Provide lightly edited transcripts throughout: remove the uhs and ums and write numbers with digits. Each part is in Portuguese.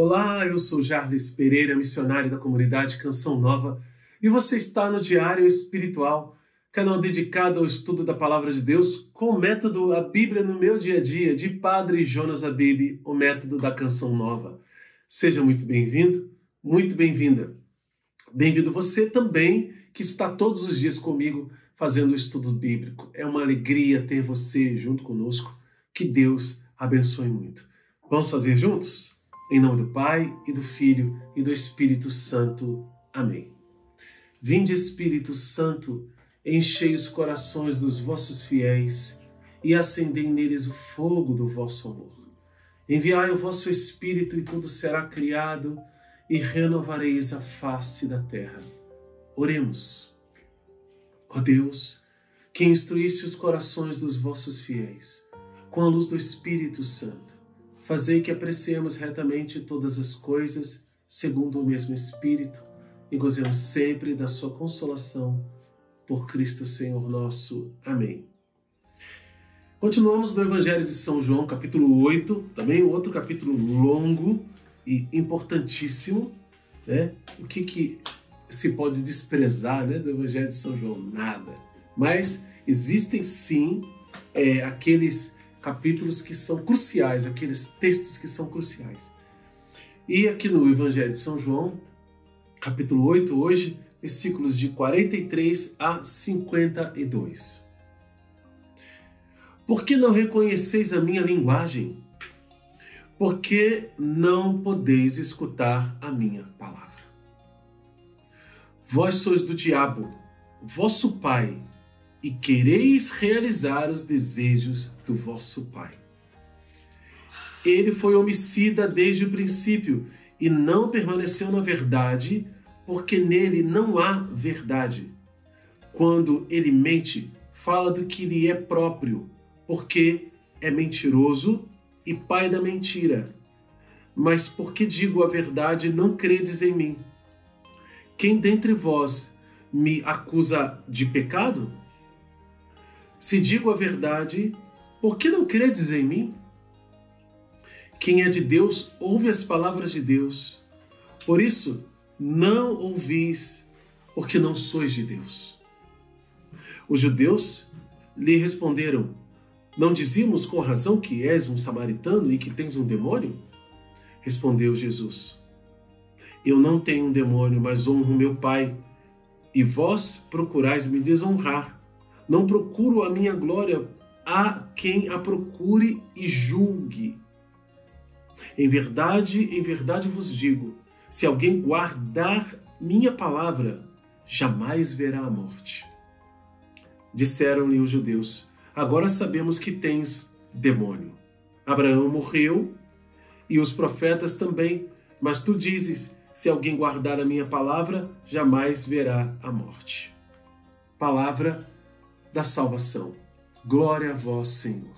Olá, eu sou Jarles Pereira, missionário da comunidade Canção Nova, e você está no Diário Espiritual, canal dedicado ao estudo da Palavra de Deus com o método A Bíblia no Meu Dia a Dia, de Padre Jonas Abib, o método da Canção Nova. Seja muito bem-vindo, muito bem-vinda. Bem-vindo você também, que está todos os dias comigo fazendo o estudo bíblico. É uma alegria ter você junto conosco. Que Deus abençoe muito. Vamos fazer juntos? Em nome do Pai, e do Filho, e do Espírito Santo. Amém. Vinde, Espírito Santo, enchei os corações dos vossos fiéis e acendei neles o fogo do vosso amor. Enviai o vosso Espírito e tudo será criado e renovareis a face da terra. Oremos. Ó Deus, que instruísse os corações dos vossos fiéis com a luz do Espírito Santo, fazei que apreciemos retamente todas as coisas segundo o mesmo Espírito e gozemos sempre da sua consolação por Cristo Senhor nosso. Amém. Continuamos no Evangelho de São João, capítulo 8, também outro capítulo longo e importantíssimo, né? O que se pode desprezar, né, do Evangelho de São João? Nada. Mas existem sim aqueles capítulos que são cruciais, aqueles textos que são cruciais. E aqui no Evangelho de São João, capítulo 8, hoje, versículos de 43 a 52. Por que não reconheceis a minha linguagem? Por que não podeis escutar a minha palavra? Vós sois do diabo, vosso pai, e quereis realizar os desejos do vosso pai. Ele foi homicida desde o princípio e não permaneceu na verdade, porque nele não há verdade. Quando ele mente, fala do que lhe é próprio, porque é mentiroso e pai da mentira. Mas porque digo a verdade, não credes em mim. Quem dentre vós me acusa de pecado? Se digo a verdade, por que não credes em mim? Quem é de Deus, ouve as palavras de Deus. Por isso, não ouvis, porque não sois de Deus. Os judeus lhe responderam: não dizíamos com razão que és um samaritano e que tens um demônio? Respondeu Jesus: eu não tenho um demônio, mas honro meu Pai, e vós procurais me desonrar. Não procuro a minha glória, a quem a procure e julgue. Em verdade vos digo, se alguém guardar minha palavra, jamais verá a morte. Disseram-lhe os judeus: agora sabemos que tens demônio. Abraão morreu e os profetas também, mas tu dizes, se alguém guardar a minha palavra, jamais verá a morte. Palavra da salvação. Glória a vós, Senhor.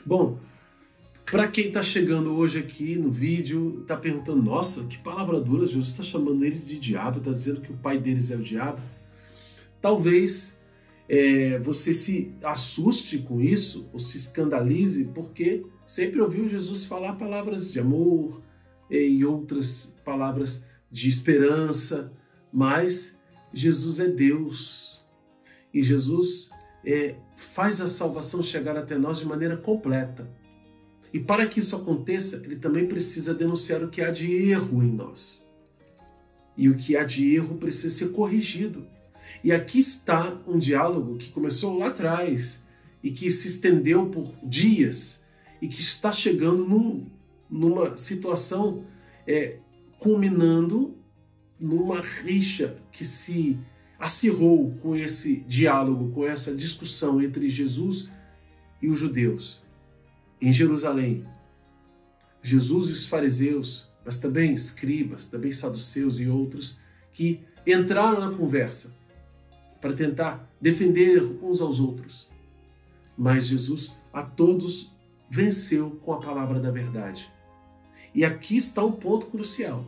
Bom, para quem está chegando hoje aqui no vídeo, está perguntando: nossa, que palavra dura, Jesus está chamando eles de diabo, está dizendo que o pai deles é o diabo. Talvez você se assuste com isso, ou se escandalize, porque sempre ouviu Jesus falar palavras de amor e outras palavras de esperança, mas Jesus é Deus. E Jesus faz a salvação chegar até nós de maneira completa. E para que isso aconteça, ele também precisa denunciar o que há de erro em nós. E o que há de erro precisa ser corrigido. E aqui está um diálogo que começou lá atrás e que se estendeu por dias e que está chegando numa situação culminando numa rixa que se acirrou com esse diálogo, com essa discussão entre Jesus e os judeus. Em Jerusalém, Jesus e os fariseus, mas também escribas, também saduceus e outros, que entraram na conversa para tentar defender uns aos outros. Mas Jesus a todos venceu com a palavra da verdade. E aqui está um ponto crucial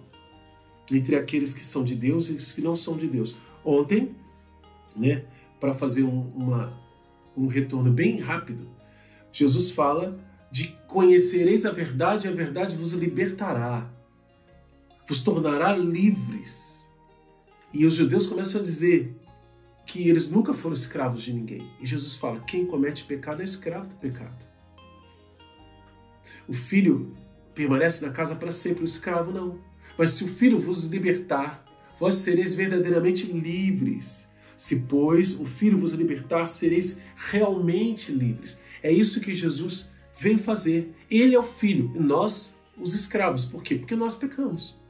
entre aqueles que são de Deus e os que não são de Deus. Ontem, para fazer um retorno bem rápido, Jesus fala de conhecereis a verdade e a verdade vos libertará, vos tornará livres. E os judeus começam a dizer que eles nunca foram escravos de ninguém. E Jesus fala, quem comete pecado é escravo do pecado. O filho permanece na casa para sempre, o escravo não. Mas se o filho vos libertar, vós sereis verdadeiramente livres. Se, pois, o filho vos libertar, sereis realmente livres. É isso que Jesus veio fazer. Ele é o filho e nós os escravos. Por quê? Porque nós pecamos.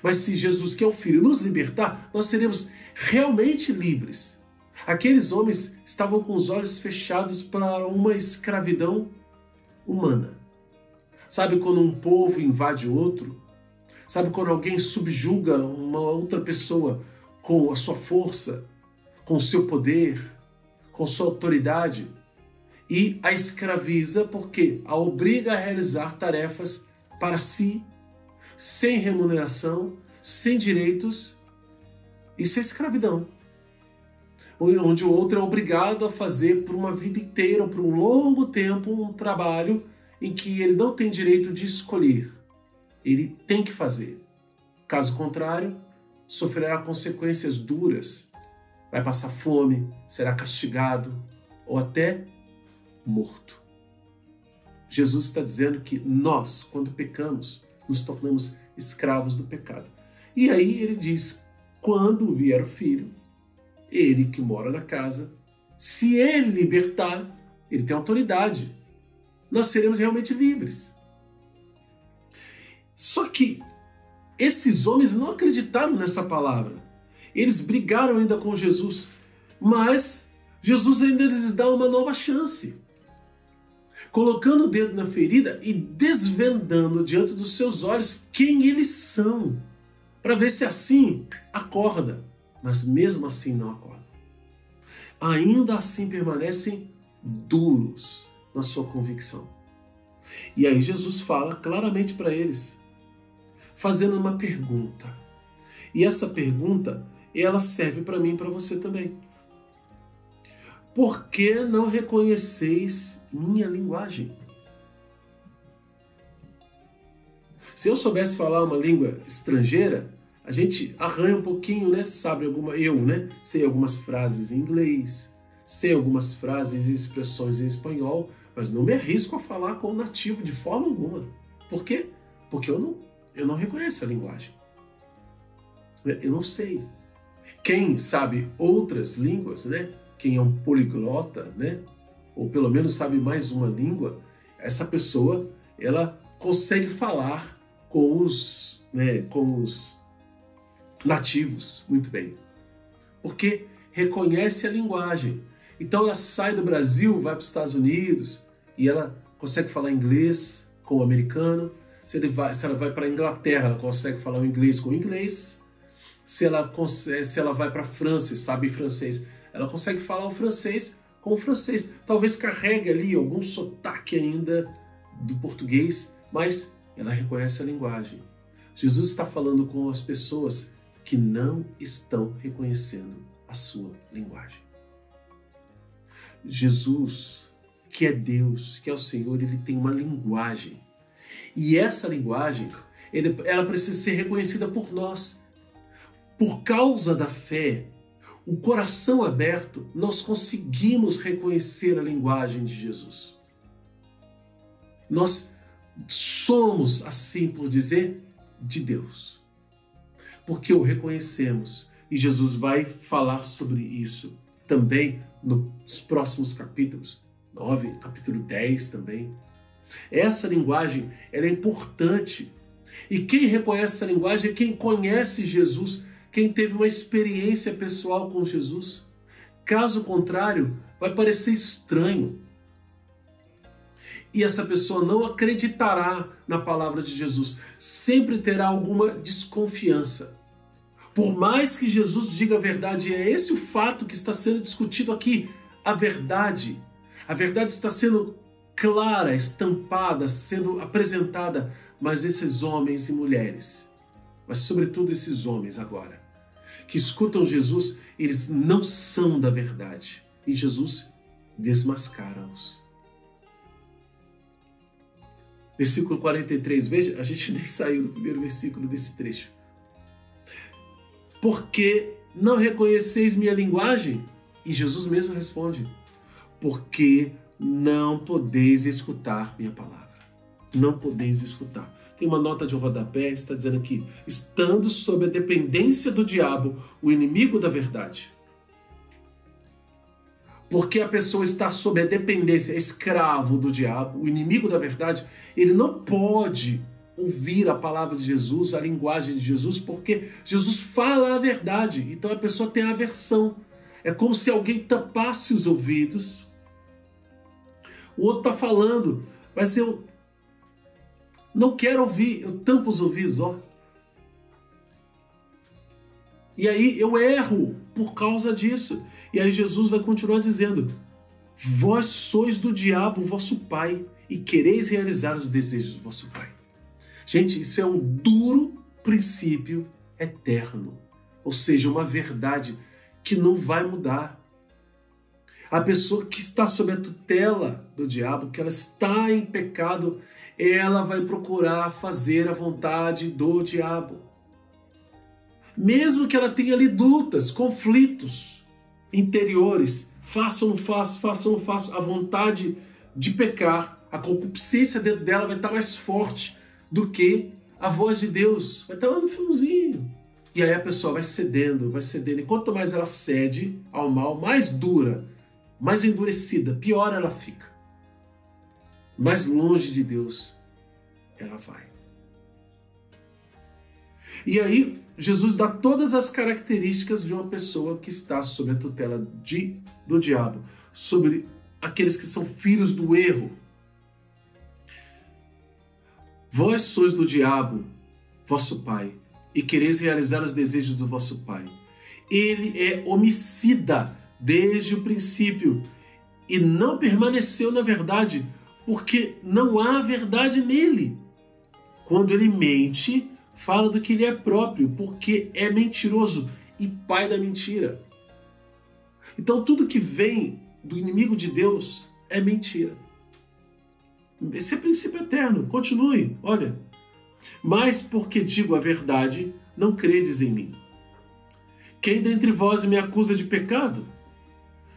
Mas se Jesus, que é o filho, nos libertar, nós seremos realmente livres. Aqueles homens estavam com os olhos fechados para uma escravidão humana. Sabe quando um povo invade outro? Sabe quando alguém subjuga uma outra pessoa com a sua força, com o seu poder, com sua autoridade e a escraviza porque a obriga a realizar tarefas para si, sem remuneração, sem direitos, isso é escravidão. Onde o outro é obrigado a fazer por uma vida inteira, ou por um longo tempo, um trabalho em que ele não tem direito de escolher. Ele tem que fazer. Caso contrário, sofrerá consequências duras. Vai passar fome, será castigado ou até morto. Jesus está dizendo que nós, quando pecamos, nos tornamos escravos do pecado. E aí ele diz, quando vier o filho, ele que mora na casa, se ele libertar, ele tem autoridade. Nós seremos realmente livres. Só que esses homens não acreditaram nessa palavra. Eles brigaram ainda com Jesus, mas Jesus ainda lhes dá uma nova chance, colocando o dedo na ferida e desvendando diante dos seus olhos quem eles são, para ver se assim acorda. Mas mesmo assim não acorda. Ainda assim permanecem duros na sua convicção. E aí Jesus fala claramente para eles, fazendo uma pergunta. E essa pergunta, ela serve para mim e para você também. Por que não reconheceis minha linguagem? Se eu soubesse falar uma língua estrangeira, a gente arranha um pouquinho, né? Sabe sei algumas frases em inglês, sei algumas frases e expressões em espanhol, mas não me arrisco a falar com o nativo de forma alguma. Por quê? Porque eu não reconheço a linguagem. Eu não sei. Quem sabe outras línguas, né? Quem é um poliglota, né? Ou pelo menos sabe mais uma língua, essa pessoa, ela consegue falar com os nativos muito bem. Porque reconhece a linguagem. Então ela sai do Brasil, vai para os Estados Unidos e ela consegue falar inglês com o americano. Se ela vai para a Inglaterra, ela consegue falar o inglês com o inglês. Se ela vai para a França e sabe francês, ela consegue falar o francês com o francês. Talvez carregue ali algum sotaque ainda do português, mas ela reconhece a linguagem. Jesus está falando com as pessoas que não estão reconhecendo a sua linguagem. Jesus, que é Deus, que é o Senhor, ele tem uma linguagem. E essa linguagem, ela precisa ser reconhecida por nós. Por causa da fé, o coração aberto, nós conseguimos reconhecer a linguagem de Jesus. Nós somos, assim por dizer, de Deus. Porque o reconhecemos. E Jesus vai falar sobre isso também nos próximos capítulos. 9, capítulo 10 também. Essa linguagem, ela é importante. E quem reconhece essa linguagem é quem conhece Jesus, quem teve uma experiência pessoal com Jesus. Caso contrário, vai parecer estranho. E essa pessoa não acreditará na palavra de Jesus. Sempre terá alguma desconfiança. Por mais que Jesus diga a verdade, é esse o fato que está sendo discutido aqui. A verdade está sendo clara, estampada, sendo apresentada. Mas esses homens e mulheres, mas sobretudo esses homens agora, que escutam Jesus, eles não são da verdade. E Jesus desmascara-os. Versículo 43, veja, a gente nem saiu do primeiro versículo desse trecho. Porque não reconheceis minha linguagem? E Jesus mesmo responde, porque não podeis escutar minha palavra. Não podeis escutar. Tem uma nota de rodapé, está dizendo aqui, estando sob a dependência do diabo, o inimigo da verdade. Porque a pessoa está sob a dependência, escravo do diabo, o inimigo da verdade, ele não pode ouvir a palavra de Jesus, a linguagem de Jesus, porque Jesus fala a verdade. Então a pessoa tem aversão. É como se alguém tapasse os ouvidos. O outro está falando, mas eu não quero ouvir, eu tampo os ouvidos, ó. E aí eu erro por causa disso. E aí Jesus vai continuar dizendo, vós sois do diabo, vosso pai, e quereis realizar os desejos do vosso pai. Gente, isso é um duro princípio eterno. Ou seja, uma verdade que não vai mudar. A pessoa que está sob a tutela do diabo, que ela está em pecado, ela vai procurar fazer a vontade do diabo. Mesmo que ela tenha ali lutas, conflitos interiores, faça ou não faça, a vontade de pecar, a concupiscência dentro dela vai estar mais forte do que a voz de Deus. Vai estar lá no finalzinho. E aí a pessoa vai cedendo, vai cedendo. E quanto mais ela cede ao mal, mais dura, mais endurecida, pior ela fica. Mais longe de Deus ela vai. E aí Jesus dá todas as características de uma pessoa que está sob a tutela do diabo, sobre aqueles que são filhos do erro. Vós sois do diabo, vosso pai, e quereis realizar os desejos do vosso pai. Ele é homicida desde o princípio e não permaneceu na verdade, porque não há verdade nele. Quando ele mente, fala do que ele é próprio, porque é mentiroso e pai da mentira. Então tudo que vem do inimigo de Deus é mentira. Esse é princípio eterno. Continue, olha. Mas porque digo a verdade, não credes em mim. Quem dentre vós me acusa de pecado?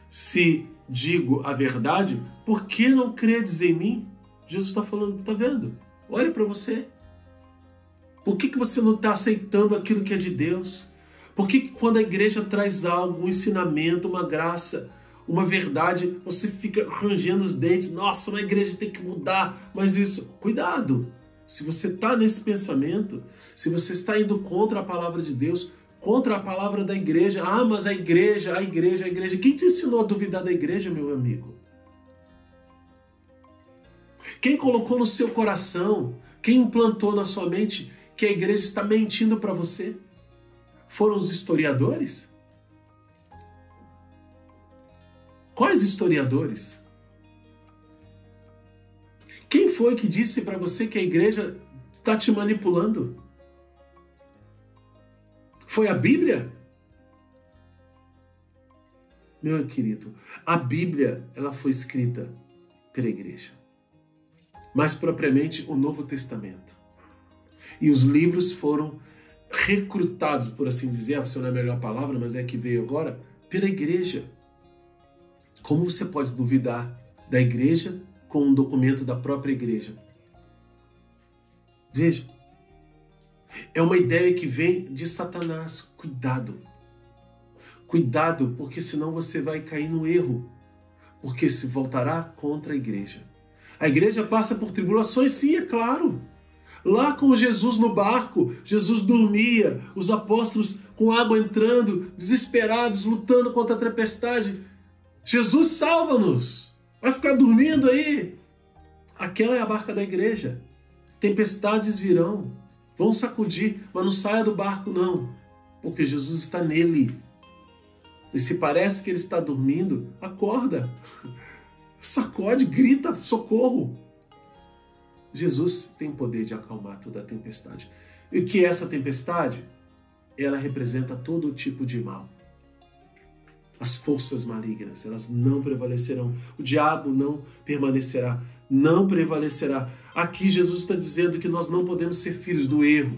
Se digo a verdade, por que não credes em mim? Jesus está falando, está vendo? Olha para você. Por que você não está aceitando aquilo que é de Deus? Por que quando a igreja traz algo, um ensinamento, uma graça, uma verdade, você fica rangendo os dentes? Nossa, a igreja tem que mudar. Mas isso, cuidado. Se você está nesse pensamento, se você está indo contra a palavra de Deus, contra a palavra da igreja, mas a igreja. Quem te ensinou a duvidar da igreja, meu amigo? Quem colocou no seu coração, quem implantou na sua mente que a igreja está mentindo para você? Foram os historiadores? Quais historiadores? Quem foi que disse para você que a igreja está te manipulando? Foi a Bíblia? Meu querido, a Bíblia ela foi escrita pela igreja. Mais propriamente o Novo Testamento. E os livros foram recrutados, por assim dizer, se não é a melhor palavra, mas é a que veio agora, pela igreja. Como você pode duvidar da igreja com um documento da própria igreja? Veja, é uma ideia que vem de Satanás. Cuidado. Cuidado, porque senão você vai cair no erro, porque se voltará contra a igreja. A igreja passa por tribulações, sim, é claro. Lá com Jesus no barco, Jesus dormia, os apóstolos com água entrando, desesperados, lutando contra a tempestade. Jesus, salva-nos! Vai ficar dormindo aí? Aquela é a barca da igreja. Tempestades virão, vão sacudir, mas não saia do barco não, porque Jesus está nele. E se parece que ele está dormindo, acorda, sacode, grita, socorro. Jesus tem poder de acalmar toda a tempestade. E o que é essa tempestade? Ela representa todo tipo de mal. As forças malignas, elas não prevalecerão. O diabo não permanecerá, não prevalecerá. Aqui Jesus está dizendo que nós não podemos ser filhos do erro.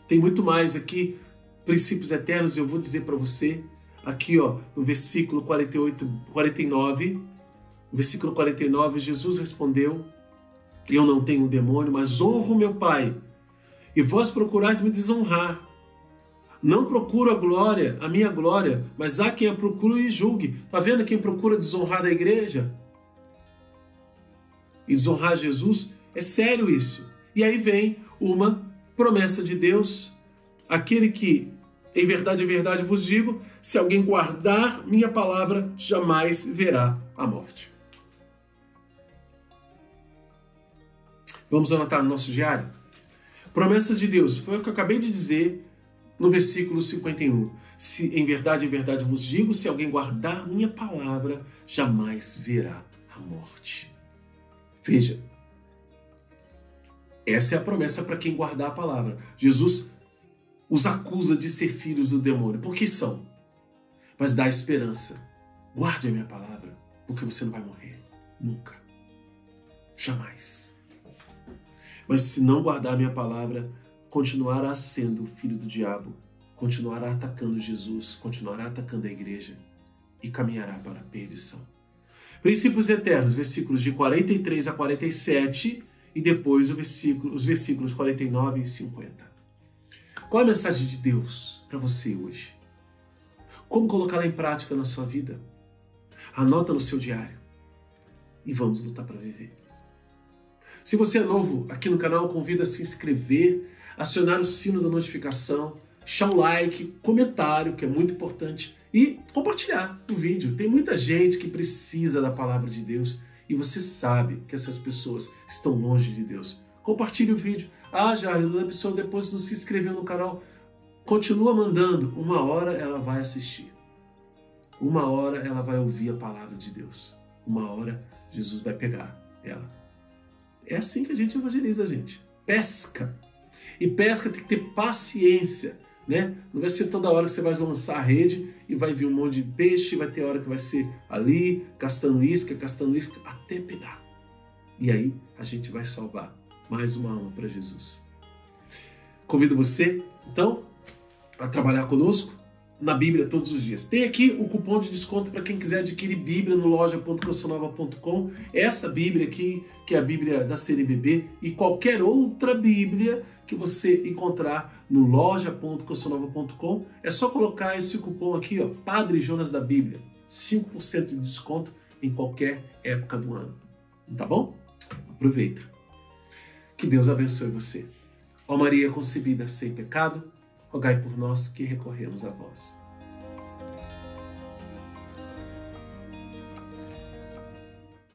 Tem muito mais aqui, princípios eternos, eu vou dizer para você. Aqui, ó, no versículo 49, no versículo 49, Jesus respondeu: eu não tenho um demônio, mas honro meu Pai, e vós procurais me desonrar. Não procuro a minha glória, mas há quem a procure e julgue. Está vendo quem procura desonrar a igreja? E desonrar Jesus? É sério isso. E aí vem uma promessa de Deus. Aquele que, em verdade vos digo, se alguém guardar minha palavra, jamais verá a morte. Vamos anotar no nosso diário? Promessa de Deus, foi o que eu acabei de dizer no versículo 51. Se em verdade vos digo, se alguém guardar minha palavra, jamais verá a morte. Veja, essa é a promessa para quem guardar a palavra. Jesus os acusa de ser filhos do demônio, porque são. Mas dá esperança. Guarde a minha palavra, porque você não vai morrer. Nunca. Jamais. Mas se não guardar a minha palavra, continuará sendo filho do diabo, continuará atacando Jesus, continuará atacando a igreja e caminhará para a perdição. Princípios eternos, versículos de 43 a 47 e depois os versículos 49 e 50. Qual é a mensagem de Deus para você hoje? Como colocá-la em prática na sua vida? Anota no seu diário e vamos lutar para viver. Se você é novo aqui no canal, convido a se inscrever, acionar o sino da notificação, deixar um like, comentário, que é muito importante, e compartilhar o vídeo. Tem muita gente que precisa da palavra de Deus e você sabe que essas pessoas estão longe de Deus. Compartilhe o vídeo. Já a pessoa depois não se inscreveu no canal. Continua mandando. Uma hora ela vai assistir. Uma hora ela vai ouvir a palavra de Deus. Uma hora Jesus vai pegar ela. É assim que a gente evangeliza, gente. Pesca. E pesca tem que ter paciência, né? Não vai ser toda hora que você vai lançar a rede e vai vir um monte de peixe, vai ter hora que vai ser ali, castando isca, até pegar. E aí a gente vai salvar mais uma alma para Jesus. Convido você, então, a trabalhar conosco na Bíblia todos os dias. Tem aqui o cupom de desconto para quem quiser adquirir Bíblia no loja.cançãonova.com. Essa Bíblia aqui, que é a Bíblia da CNBB, e qualquer outra Bíblia que você encontrar no loja.cançãonova.com, é só colocar esse cupom aqui, ó, Padre Jonas da Bíblia. 5% de desconto em qualquer época do ano. Tá bom? Aproveita. Que Deus abençoe você. Ó Maria concebida sem pecado, rogai por nós que recorremos a vós.